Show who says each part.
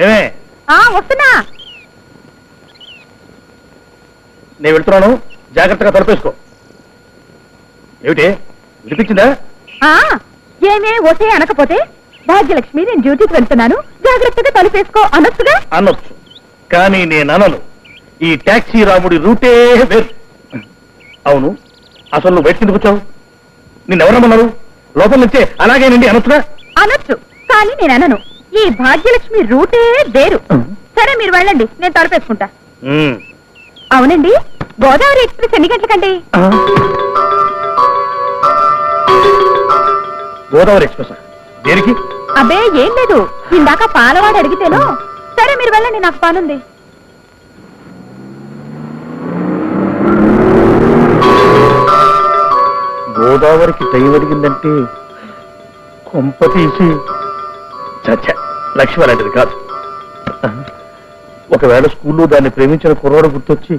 Speaker 1: ఏమే
Speaker 2: వస్తున్నా.
Speaker 1: నేను వెళ్తున్నాను, జాగ్రత్తగా తలపేసుకో. ఏమిటి వినిపించిందా?
Speaker 2: ఏమే ఒసే అనకపోతే భాగ్యలక్ష్మి నేను డ్యూటీకి వెళ్తున్నాను జాగ్రత్తగా తలుపేసుకో అనొచ్చుగా.
Speaker 1: అనొచ్చు, కానీ నేను అనను. ఈ టాక్సీ రాముడి రూటే వేరు. అవును, అసలు నువ్వు బయట కిందకు వచ్చావు? నిన్నెవరమ్మన్నారు? లోపల నుంచే అలాగేనండి అనొచ్చుగా.
Speaker 2: అనొచ్చు, కానీ నేను అనను. ఈ భాగ్యలక్ష్మి రూటే వేరు. సరే మీరు వెళ్ళండి, నేను తలుపేసుకుంటా. అవునండి, గోదావరి ఎక్స్ప్రెస్ ఎన్ని గంటలకండి?
Speaker 1: గోదావరి ఎక్స్ప్రెస్ దేనికి?
Speaker 2: అబ్బే ఏం లేదు, ఇందాక పాలవాడు అడిగితేనో. సరే మీరు వెళ్ళండి, నాకు పనుంది.
Speaker 1: గోదావరికి టైం అడిగిందంటే కొంప తీసి చచ్చా లక్ష్మి అలాంటిది కాదు. ఒకవేళ స్కూల్లో దాన్ని ప్రేమించిన కుర్రాడు గుర్తొచ్చి